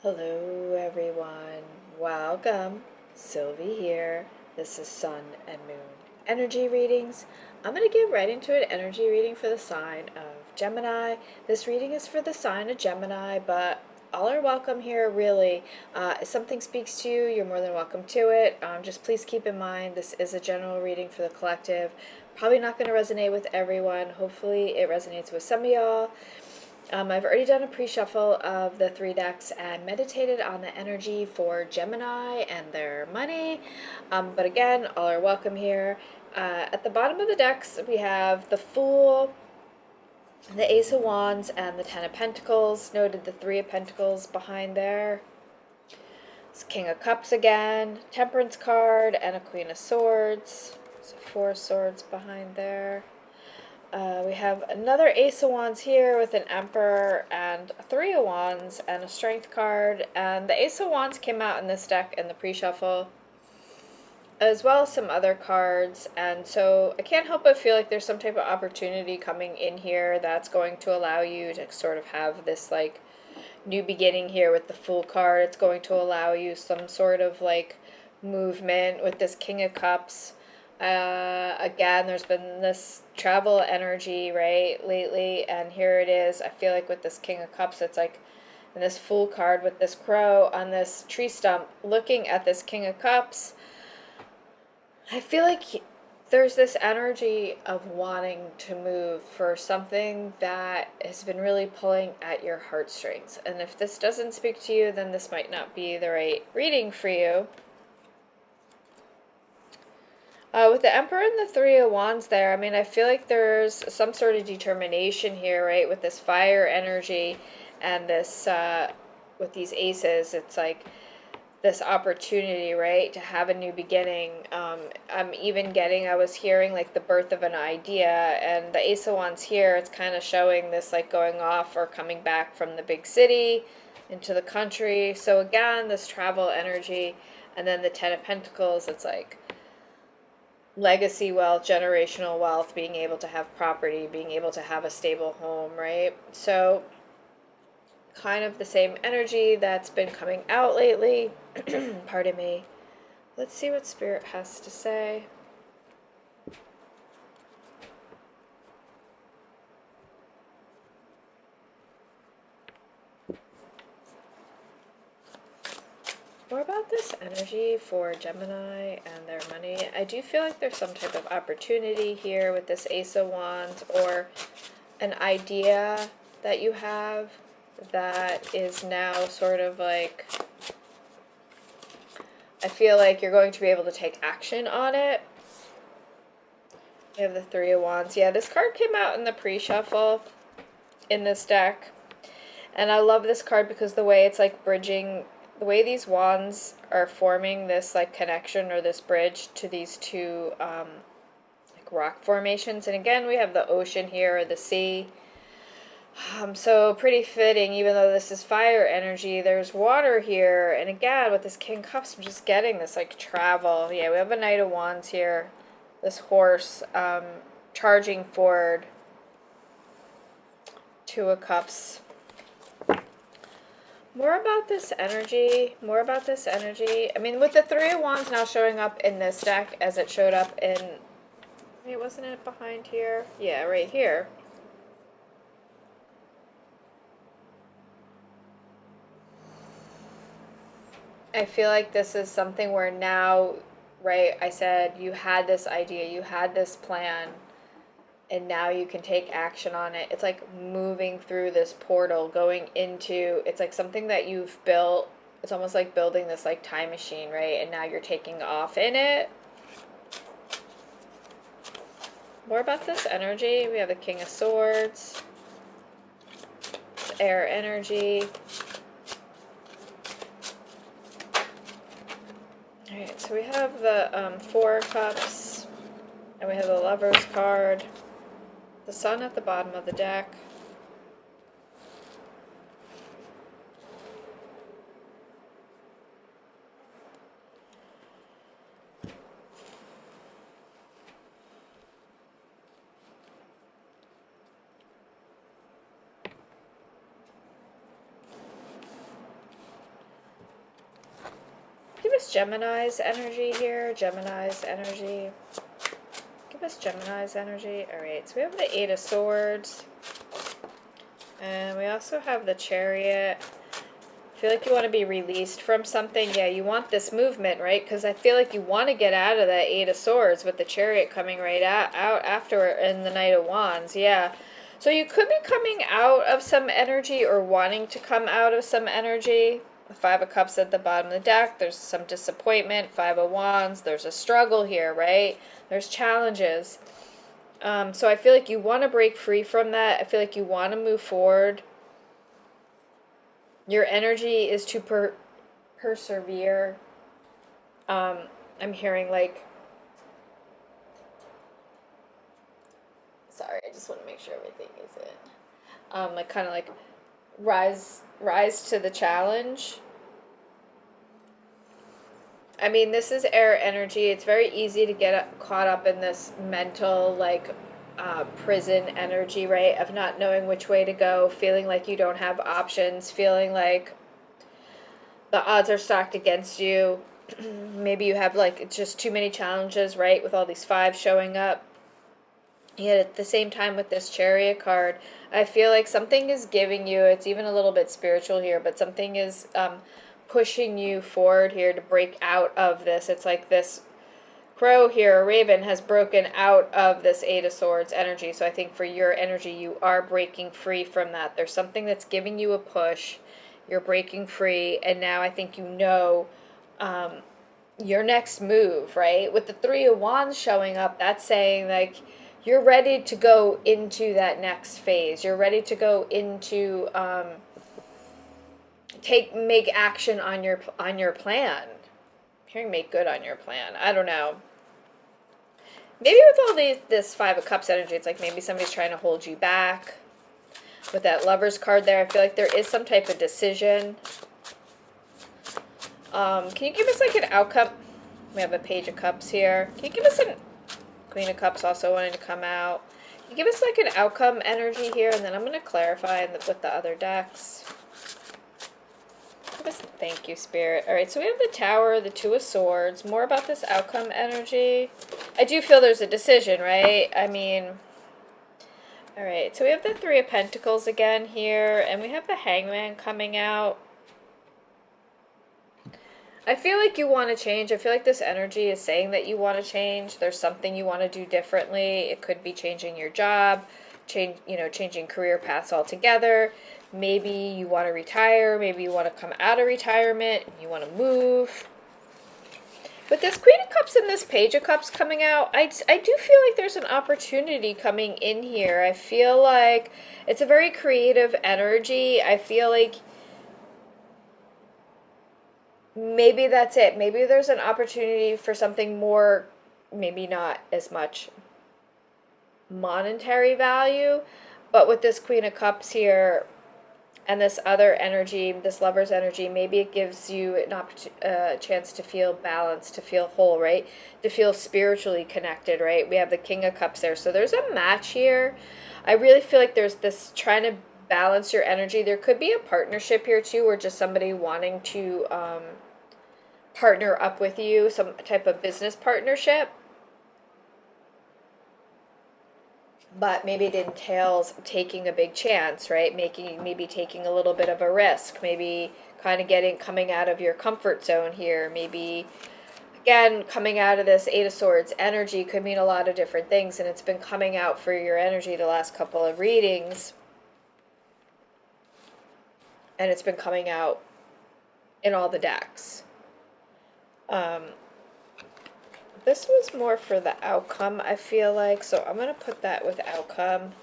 Hello everyone, welcome. Sylvie here. This is Sun and Moon energy readings. I'm going to get right into an energy reading for the sign of Gemini. This reading is for the sign of Gemini, but all are welcome here, really. If something speaks to you, you're more than welcome to it. Just please keep in mind this is a general reading for the collective. Probably not going to resonate with everyone. Hopefully it resonates with some of y'all. I've already done a pre-shuffle of the 3 decks and meditated on the energy for Gemini and their money. But again, all are welcome here. At the bottom of the decks, we have the Fool, the Ace of Wands, and the Ten of Pentacles. Noted the 3 of Pentacles behind there. It's King of Cups again, Temperance card, and a Queen of Swords. So 4 swords behind there. We have another Ace of Wands here with an Emperor and a 3 of Wands and a Strength card. And the Ace of Wands came out in this deck in the pre-shuffle, as well as some other cards. And so I can't help but feel like there's some type of opportunity coming in here that's going to allow you to sort of have this like new beginning here with the Fool card. It's going to allow you some sort of like movement with this King of Cups. Again, there's been this travel energy, right, lately, and here it is. I feel like with this King of Cups, it's like, and this Fool card with this crow on this tree stump looking at this King of Cups. I feel like there's this energy of wanting to move for something that has been really pulling at your heartstrings. And if this doesn't speak to you, then this might not be the right reading for you. With the Emperor and the 3 of Wands there, I mean, I feel like there's some sort of determination here, right? With this fire energy and this, with these aces, it's like this opportunity, right? To have a new beginning. I'm even I was hearing like the birth of an idea, and the Ace of Wands here, it's kind of showing this like going off or coming back from the big city into the country. So again, this travel energy, and then the 10 of Pentacles, it's like legacy wealth, generational wealth, being able to have property, being able to have a stable home, right? So kind of the same energy that's been coming out lately. Pardon me. Let's see what Spirit has to say. More about this energy for Gemini and their money. I do feel like there's some type of opportunity here with this Ace of Wands, or an idea that you have that is now sort of like, I feel like you're going to be able to take action on it. You have the 3 of Wands. Yeah, this card came out in the pre-shuffle in this deck. And I love this card because the way it's like bridging, the way these wands are forming this like connection or this bridge to these two like rock formations. And again, we have the ocean here, or the sea. So pretty fitting, even though this is fire energy, there's water here. And again, with this King Cups, I'm just getting this like travel. Yeah, we have a Knight of Wands here. This horse charging forward. 2 of Cups. More about this energy. More about this energy. I mean, with the 3 of Wands now showing up in this deck as it showed up in... Wait, wasn't it behind here? Yeah, right here. I feel like this is something where now, right, I said you had this idea, you had this plan, and now you can take action on it. It's like moving through this portal, going into, it's like something that you've built. It's almost like building this like time machine, right? And now you're taking off in it. More about this energy. We have the King of Swords, air energy. Alright, so we have the 4 Cups, and we have the Lover's card, the Sun at the bottom of the deck. us Gemini's energy here. Gemini's energy. Give us Gemini's energy. All right, so we have the Eight of Swords. And we also have the Chariot. I feel like you want to be released from something. Yeah, you want this movement, right? Because I feel like you want to get out of that Eight of Swords with the Chariot coming right out after in the Knight of Wands. Yeah. So you could be coming out of some energy or wanting to come out of some energy. The Five of Cups at the bottom of the deck. There's some disappointment. Five of Wands. There's a struggle here, right? There's challenges. So I feel like you want to break free from that. I feel like you want to move forward. Your energy is to persevere. I'm hearing like, sorry, I just want to make sure everything is in. Like kind of like rise to the challenge. I mean, this is air energy. It's very easy to get caught up in this mental like prison energy, right? Of not knowing which way to go, feeling like you don't have options, feeling like the odds are stacked against you. Maybe you have like it's just too many challenges, right? With all these fives showing up. Yet at the same time with this Chariot card, I feel like something is giving you, it's even a little bit spiritual here, but something is pushing you forward here to break out of this. It's like this crow here, a raven, has broken out of this Eight of Swords energy. So I think for your energy, you are breaking free from that. There's something that's giving you a push. You're breaking free. And now I think you know your next move, right? With the Three of Wands showing up, that's saying like you're ready to go into that next phase. You're ready to go into make action on your plan. I'm hearing make good on your plan. I don't know. Maybe with all this Five of Cups energy, it's like maybe somebody's trying to hold you back. With that Lovers card there, I feel like there is some type of decision. Can you give us like an outcome? We have a Page of Cups here. Can you give us an Queen of Cups also wanting to come out? Can you give us like an outcome energy here, and then I'm going to clarify with the other decks. Thank you, Spirit. All right, so we have the Tower, the Two of Swords. More about this outcome energy. I do feel there's a decision, right? I mean, all right, so we have the Three of Pentacles again here, and we have the Hangman coming out. I feel like you want to change. I feel like this energy is saying that you want to change. There's something you want to do differently. It could be changing your job, changing career paths altogether. Maybe you want to retire. Maybe you want to come out of retirement. You want to move. With this Queen of Cups and this Page of Cups coming out, I do feel like there's an opportunity coming in here. I feel like it's a very creative energy. I feel like maybe that's it. Maybe there's an opportunity for something more, maybe not as much monetary value, but with this Queen of Cups here and this other energy, this Lover's energy, maybe it gives you a chance to feel balanced, to feel whole, right? To feel spiritually connected, right? We have the King of Cups there. So there's a match here. I really feel like there's this trying to balance your energy. There could be a partnership here too, or just somebody wanting to partner up with you, some type of business partnership. But maybe it entails taking a big chance, right? Maybe taking a little bit of a risk, maybe kind of coming out of your comfort zone here. Maybe, again, coming out of this Eight of Swords energy could mean a lot of different things, and it's been coming out for your energy the last couple of readings. And it's been coming out in all the decks. This was more for the outcome, I feel like, so I'm going to put that with outcome.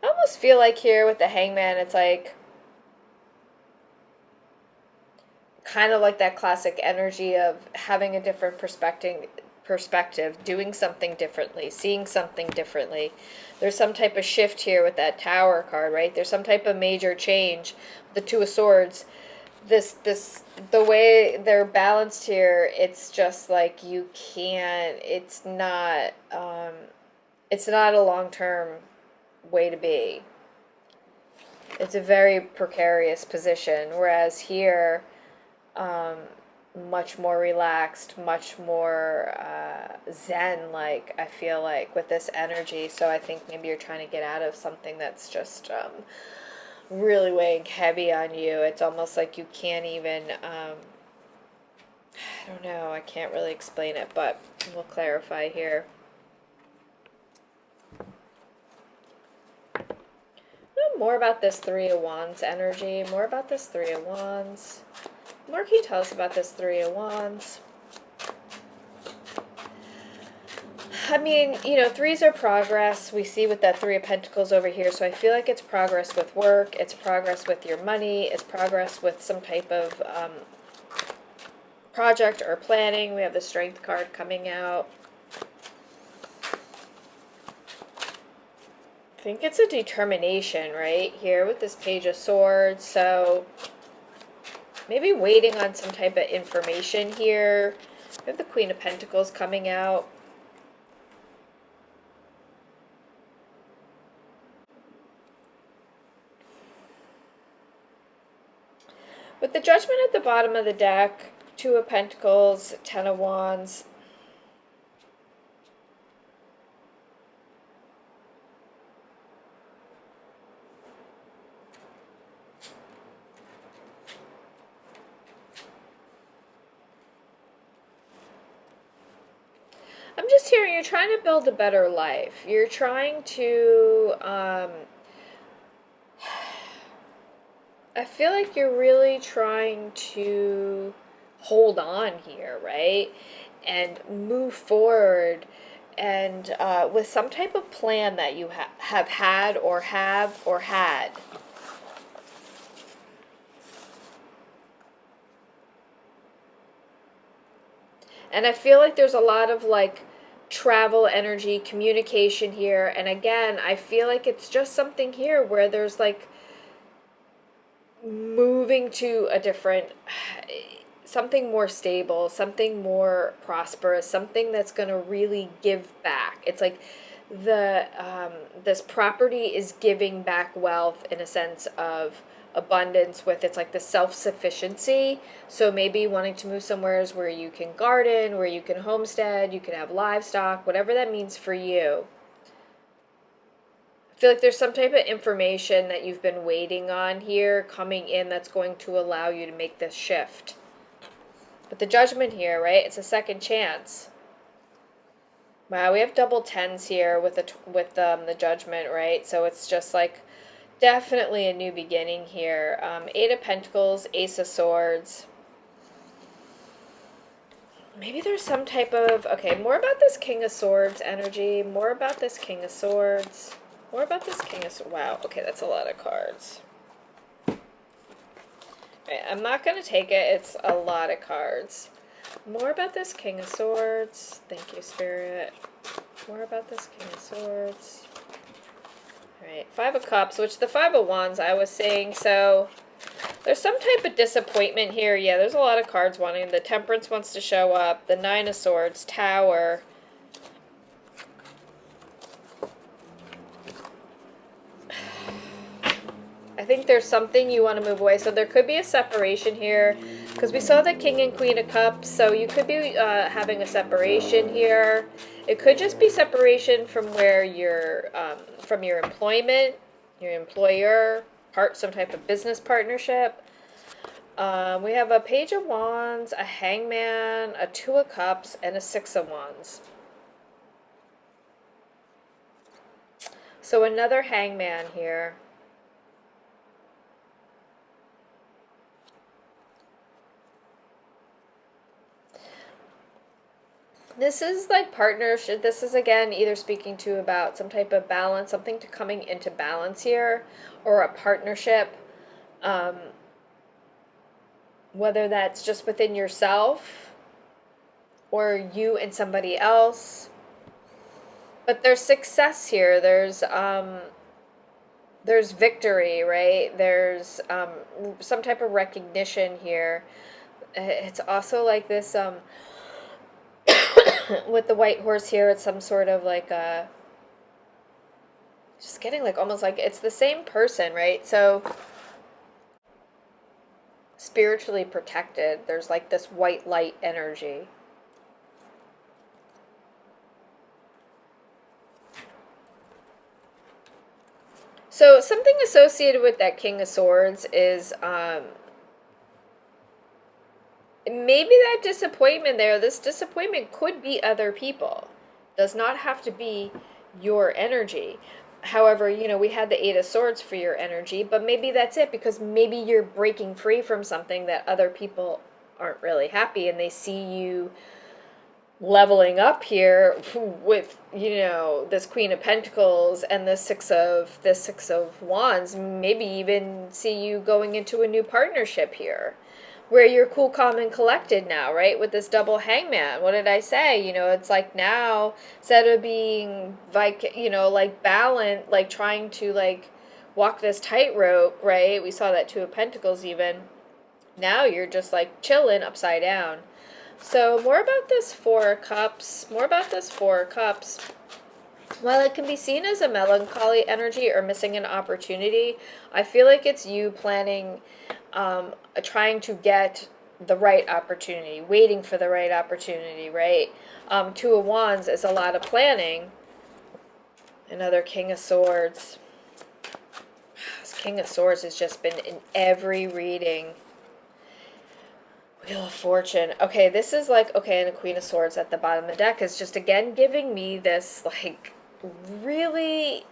I almost feel like here with the Hangman, it's like kind of like that classic energy of having a different perspective, doing something differently, seeing something differently. There's some type of shift here with that Tower card, right? There's some type of major change. The Two of Swords, the way they're balanced here, it's just like you can't, it's not a long-term way to be. It's a very precarious position, whereas here much more relaxed, much more zen, like, I feel like, with this energy. So I think maybe you're trying to get out of something that's just really weighing heavy on you. It's almost like you can't even, I don't know, I can't really explain it, but we'll clarify here. More about this Three of Wands energy, more about this Three of Wands. More can you tell us about this Three of Wands? I mean, you know, threes are progress. We see with that Three of Pentacles over here. So I feel like it's progress with work. It's progress with your money. It's progress with some type of project or planning. We have the Strength card coming out. I think it's a determination right here with this Page of Swords. So maybe waiting on some type of information here. We have the Queen of Pentacles coming out. With the Judgment at the bottom of the deck, Two of Pentacles, Ten of Wands. I'm just hearing you're trying to build a better life. You're trying to, I feel like you're really trying to hold on here, right? And move forward and with some type of plan that you have had or had. And I feel like there's a lot of like travel energy, communication here. And again, I feel like it's just something here where there's like moving to a different, something more stable, something more prosperous, something that's going to really give back. It's like the this property is giving back wealth in a sense of abundance, with it's like the self-sufficiency. So maybe wanting to move somewhere where you can garden, where you can homestead, you can have livestock, whatever that means for you. I feel like there's some type of information that you've been waiting on here coming in that's going to allow you to make this shift. But the Judgment here, right? It's a second chance. Wow, we have double tens here with the Judgment, right? So it's just like definitely a new beginning here. Eight of Pentacles, Ace of Swords. Maybe there's some type of, okay, more about this King of Swords energy. More about this King of Swords. More about this King of Swords. Wow, okay, that's a lot of cards. Right, I'm not going to take it. It's a lot of cards. More about this King of Swords. Thank you, Spirit. More about this King of Swords. Alright, Five of Cups, which the Five of Wands I was saying, so there's some type of disappointment here. Yeah, there's a lot of cards wanting. The Temperance wants to show up. The Nine of Swords, Tower. I think there's something you want to move away. So there could be a separation here, because we saw the King and Queen of Cups. So you could be having a separation here. It could just be separation from where you're, from your employment, your employer, some type of business partnership. We have a Page of Wands, a Hangman, a Two of Cups, and a Six of Wands. So another Hangman here. This is like partnership. This is again either speaking to about some type of balance, something to coming into balance here, or a partnership. Whether that's just within yourself or you and somebody else. But there's success here. There's victory, right? There's some type of recognition here. It's also like this with the white horse here, it's some sort of like a, just getting like almost like it's the same person, right? So spiritually protected. There's like this white light energy. So something associated with that King of Swords is maybe that disappointment there. This disappointment could be other people. Does not have to be your energy. However, we had the Eight of Swords for your energy, but maybe that's it, because maybe you're breaking free from something that other people aren't really happy, and they see you leveling up here with this Queen of Pentacles and this Six of Wands. Maybe even see you going into a new partnership here, where you're cool, calm, and collected now, right? With this double Hangman. What did I say? It's like now, instead of being like, like balanced, like trying to like walk this tightrope, right? We saw that Two of Pentacles even. Now you're just like chilling upside down. So more about this Four of Cups. While it can be seen as a melancholy energy or missing an opportunity, I feel like it's you planning, trying to get the right opportunity, waiting for the right opportunity, right? Two of Wands is a lot of planning. Another King of Swords. This King of Swords has just been in every reading. Wheel of Fortune. Okay, this is like, okay, and a Queen of Swords at the bottom of the deck is just, again, giving me this, like, really,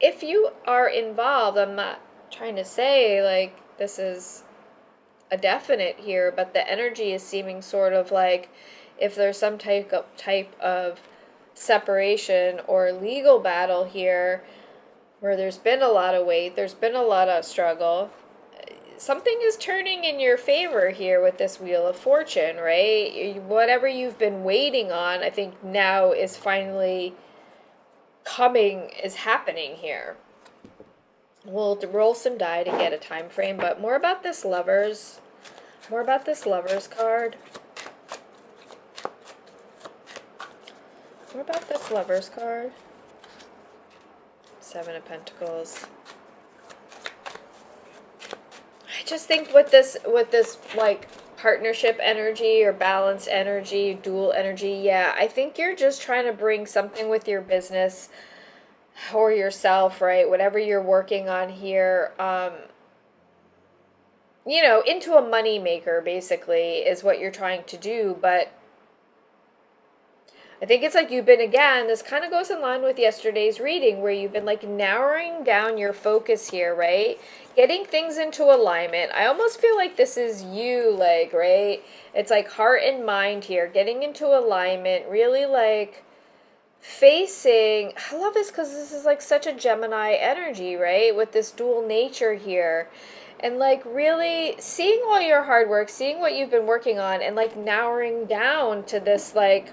if you are involved, I'm not trying to say, like, this is a definite here, but the energy is seeming sort of like, if there's some type of separation or legal battle here, where there's been a lot of weight, there's been a lot of struggle, something is turning in your favor here with this Wheel of Fortune, right? Whatever you've been waiting on, I think now is finally is happening here. We'll roll some die to get a time frame, but more about this Lovers card. More about this Lovers card. Seven of Pentacles. I just think with this like partnership energy or balance energy, dual energy, yeah, I think you're just trying to bring something with your business or yourself, right? Whatever you're working on here, into a money maker, basically, is what you're trying to do. But I think it's like you've been, again, this kind of goes in line with yesterday's reading, where you've been like narrowing down your focus here, right? Getting things into alignment. I almost feel like this is you, like, right? It's like heart and mind here, getting into alignment, really like facing. I love this because this is like such a Gemini energy, right? With this dual nature here. And like really seeing all your hard work, seeing what you've been working on, and like narrowing down to this like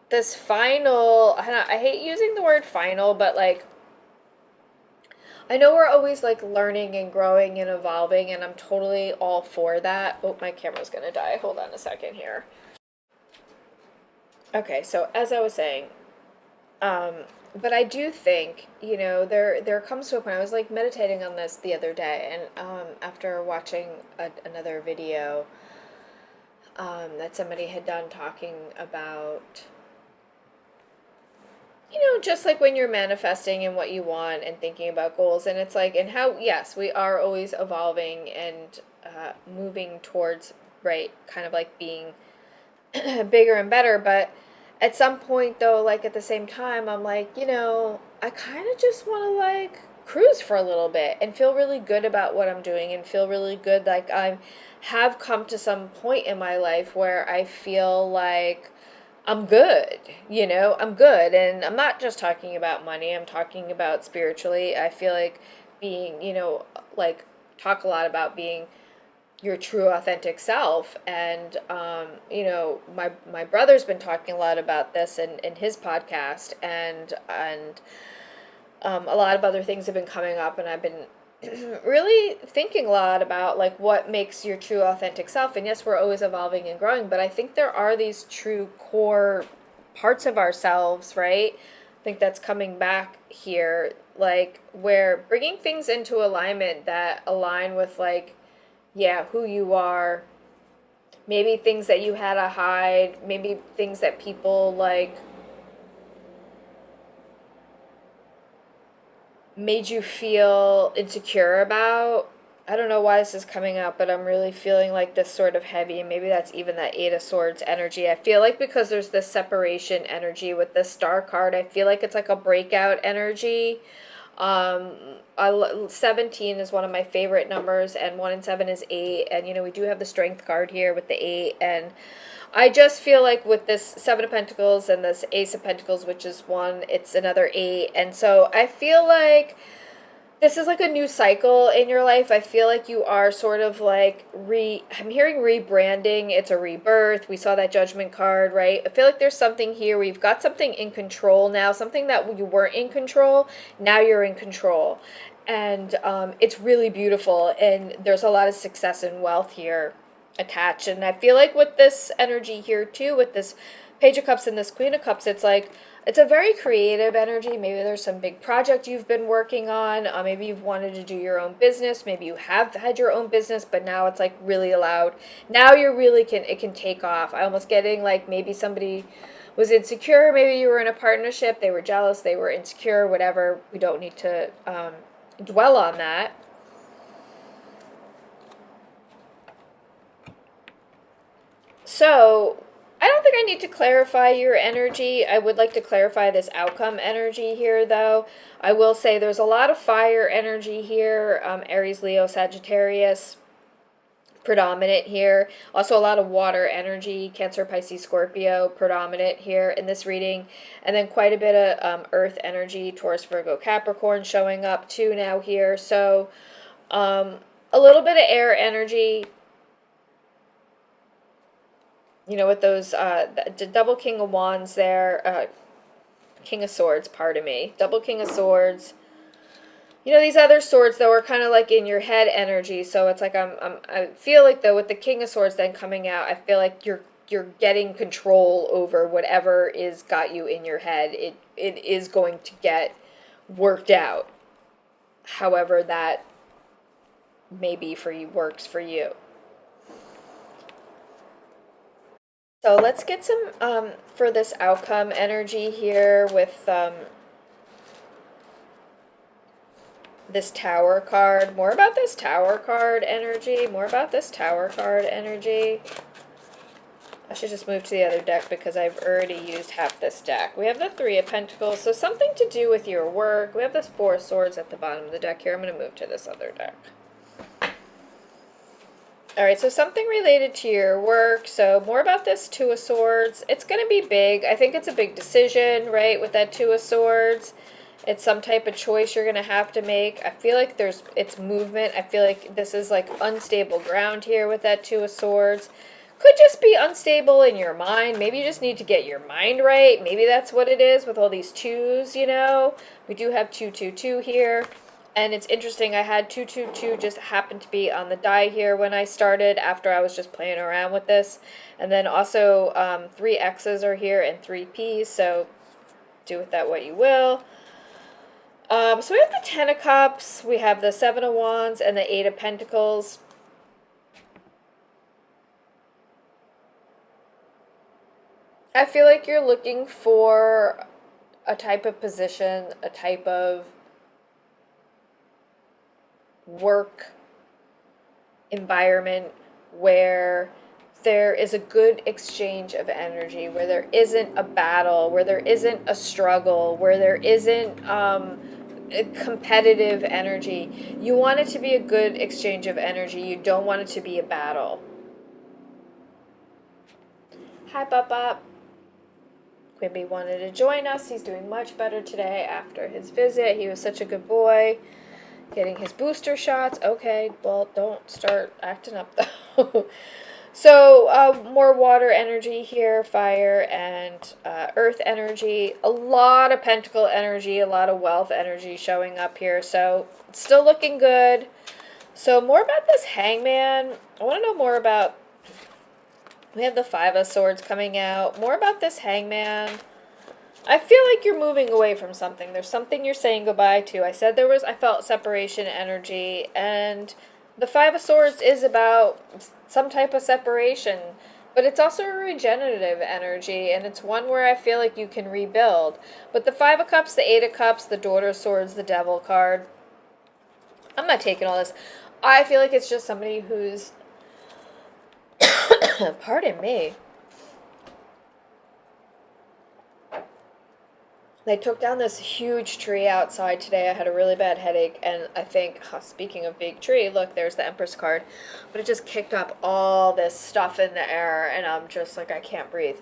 this final, I hate using the word final, but like, I know we're always like learning and growing and evolving, and I'm totally all for that. Oh, my camera's gonna die. Hold on a second here. Okay, so as I was saying, but I do think, there comes to a point, I was like meditating on this the other day, and after watching another video that somebody had done talking about, just like when you're manifesting and what you want and thinking about goals, and it's like, and how, yes, we are always evolving and moving towards, right, kind of like being bigger and better, but at some point though, like at the same time, I'm like, I kind of just want to like cruise for a little bit and feel really good about what I'm doing and feel really good, like I have come to some point in my life where I feel like I'm good, I'm good. And I'm not just talking about money, I'm talking about spiritually. I feel like being, like talk a lot about being your true authentic self. And, my brother's been talking a lot about this in his podcast, and a lot of other things have been coming up, and I've been really thinking a lot about like what makes your true authentic self. And yes, we're always evolving and growing, but I think there are these true core parts of ourselves, right, think that's coming back here, like where bringing things into alignment that align with like, yeah, who you are. Maybe things that you had to hide, maybe things that people like made you feel insecure about. I don't know why this is coming out, but I'm really feeling like this sort of heavy, and maybe that's even that Eight of Swords energy. I feel like because there's this separation energy with this Star card, I feel like it's like a breakout energy. 17 is one of my favorite numbers, and 1 and 7 is 8, and we do have the Strength card here with the 8, and I just feel like with this Seven of Pentacles and this Ace of Pentacles, which is 1, it's another 8, and so I feel like this is like a new cycle in your life. I feel like you are sort of like I'm hearing rebranding. It's a rebirth. We saw that Judgment card, right? I feel like there's something here where you've got something in control now, something that you weren't in control. Now you're in control. And it's really beautiful. And there's a lot of success and wealth here attached. And I feel like with this energy here too, with this Page of Cups and this Queen of Cups, it's like, it's a very creative energy. Maybe there's some big project you've been working on. Maybe you've wanted to do your own business. Maybe you have had your own business, but now it's like really allowed. Now you're really it can take off. I almost getting like maybe somebody was insecure. Maybe you were in a partnership. They were jealous. They were insecure, whatever. We don't need to dwell on that. So I don't think I need to clarify your energy. I would like to clarify this outcome energy here, though. I will say there's a lot of fire energy here, Aries, Leo, Sagittarius, predominant here. Also a lot of water energy, Cancer, Pisces, Scorpio, predominant here in this reading. And then quite a bit of earth energy, Taurus, Virgo, Capricorn showing up too now here. So a little bit of air energy, with those, the double King of Wands there, King of Swords, pardon me, double King of Swords. These other swords, though, are kind of like in your head energy, so it's like I feel like, though, with the King of Swords then coming out, I feel like you're getting control over whatever is got you in your head. It is going to get worked out, however that maybe for you works for you. So let's get some, for this outcome energy here with this Tower card. More about this Tower card energy. More about this Tower card energy. I should just move to the other deck because I've already used half this deck. We have the Three of Pentacles, so something to do with your work. We have this Four of Swords at the bottom of the deck here. I'm going to move to this other deck. All right, so something related to your work. So more about this Two of Swords. It's going to be big. I think it's a big decision, right, with that Two of Swords. It's some type of choice you're going to have to make. I feel like it's movement. I feel like this is like unstable ground here with that Two of Swords. Could just be unstable in your mind. Maybe you just need to get your mind right. Maybe that's what it is with all these twos, We do have 222 here. And it's interesting, I had 222 just happened to be on the die here when I started after I was just playing around with this. And then also 3 X's are here and 3 P's, so do with that what you will. So we have the Ten of Cups, we have the Seven of Wands, and the Eight of Pentacles. I feel like you're looking for a type of position, a type of work environment where there is a good exchange of energy, where there isn't a battle, where there isn't a struggle, where there isn't a competitive energy. You want it to be a good exchange of energy. You don't want it to be a battle. Hi, Bop. Quimby wanted to join us. He's doing much better today after his visit. He was such a good boy. Getting his booster shots. Okay, well, don't start acting up, though. So, more water energy here, fire and earth energy. A lot of pentacle energy, a lot of wealth energy showing up here. So, it's still looking good. So, more about this Hangman. I want to know more about... We have the Five of Swords coming out. More about this Hangman. I feel like you're moving away from something. There's something you're saying goodbye to. I felt separation energy, and the Five of Swords is about some type of separation, but it's also a regenerative energy, and it's one where I feel like you can rebuild. But the Five of Cups, the Eight of Cups, the Daughter of Swords, the Devil card, I'm not taking all this. I feel like it's just somebody who's, pardon me, they took down this huge tree outside today. I had a really bad headache, and I think, speaking of big tree, look, there's the Empress card. But it just kicked up all this stuff in the air, and I'm just like, I can't breathe.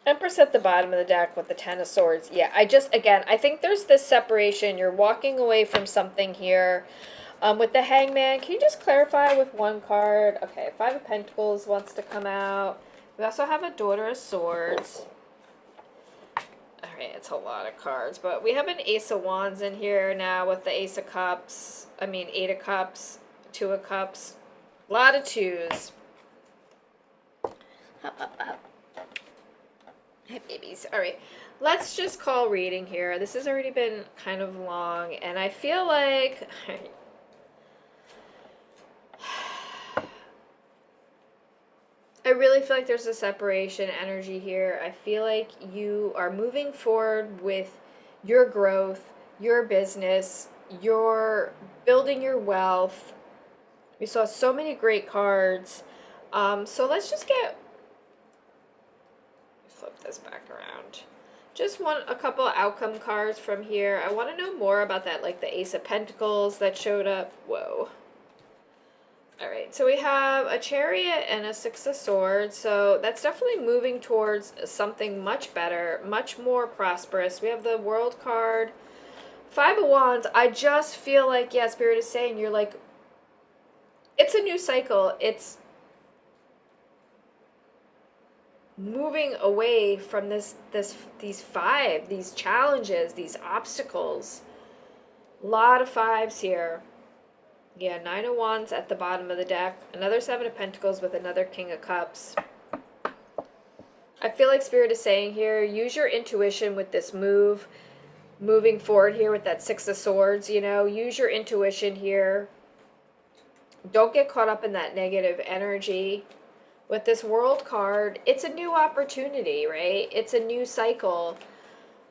Empress at the bottom of the deck with the Ten of Swords. Yeah, again, I think there's this separation. You're walking away from something here. With the Hangman, can you just clarify with one card? Okay, Five of Pentacles wants to come out. We also have a Daughter of Swords. Alright, it's a lot of cards, but we have an Ace of Wands in here now with the Ace of Cups. Eight of Cups, Two of Cups. A lot of twos. Up. Hey, babies. Alright, let's just call reading here. This has already been kind of long, and I feel like... I really feel like there's a separation energy here. I feel like you are moving forward with your growth, your business, your building your wealth. We saw so many great cards. So let's just flip this back around. Just want a couple of outcome cards from here. I want to know more about that, like the Ace of Pentacles that showed up. Whoa. Alright, so we have a Chariot and a Six of Swords, so that's definitely moving towards something much better, much more prosperous. We have the World card, Five of Wands. I just feel like, yeah, Spirit is saying, you're like, it's a new cycle. It's moving away from these challenges, these obstacles. A lot of fives here. Yeah, Nine of Wands at the bottom of the deck. Another Seven of Pentacles with another King of Cups. I feel like Spirit is saying here, use your intuition with this moving forward here with that Six of Swords, use your intuition here. Don't get caught up in that negative energy. With this World card, it's a new opportunity, right? It's a new cycle.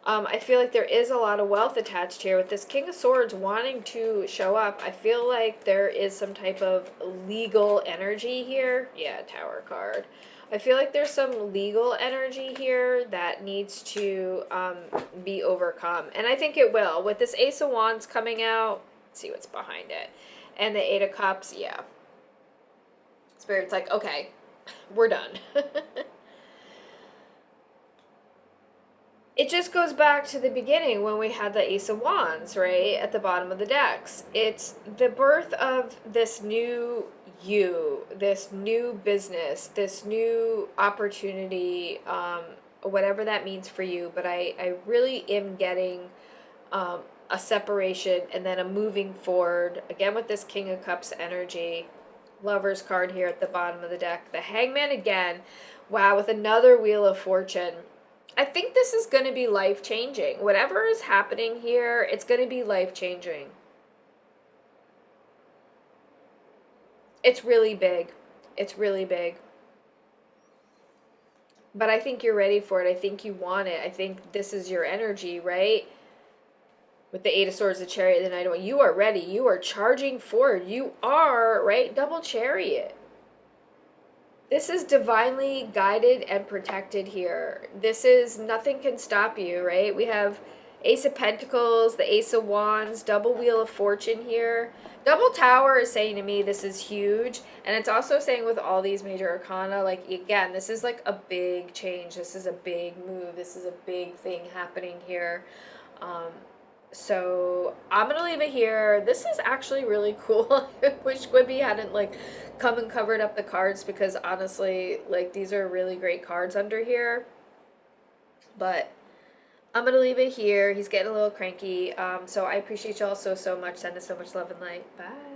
I feel like there is a lot of wealth attached here. With this King of Swords wanting to show up, I feel like there is some type of legal energy here. Yeah, Tower card. I feel like there's some legal energy here that needs to be overcome. And I think it will. With this Ace of Wands coming out, let's see what's behind it. And the Eight of Cups, yeah. Spirit's like, okay, we're done. It just goes back to the beginning when we had the Ace of Wands, right, at the bottom of the decks. It's the birth of this new you, this new business, this new opportunity, whatever that means for you. But I really am getting a separation and then a moving forward. Again, with this King of Cups energy. Lover's card here at the bottom of the deck. The Hangman again. Wow, with another Wheel of Fortune. I think this is going to be life-changing. Whatever is happening here, it's going to be life-changing. It's really big. It's really big. But I think you're ready for it. I think you want it. I think this is your energy, right? With the Eight of Swords, the Chariot, the Knight of Wands. You are ready. You are charging forward. You are, right? Double Chariot. This is divinely guided and protected here. This is, nothing can stop you, right? We have Ace of Pentacles, the Ace of Wands, double Wheel of Fortune here. Double Tower is saying to me this is huge. And it's also saying with all these major arcana, like, again, this is like a big change. This is a big move. This is a big thing happening here. So I'm going to leave it here. This is actually really cool. I wish Quibi hadn't come and covered up the cards, because honestly, these are really great cards under here. But I'm going to leave it here. He's getting a little cranky. So I appreciate y'all so much. Send us so much love and light. Bye.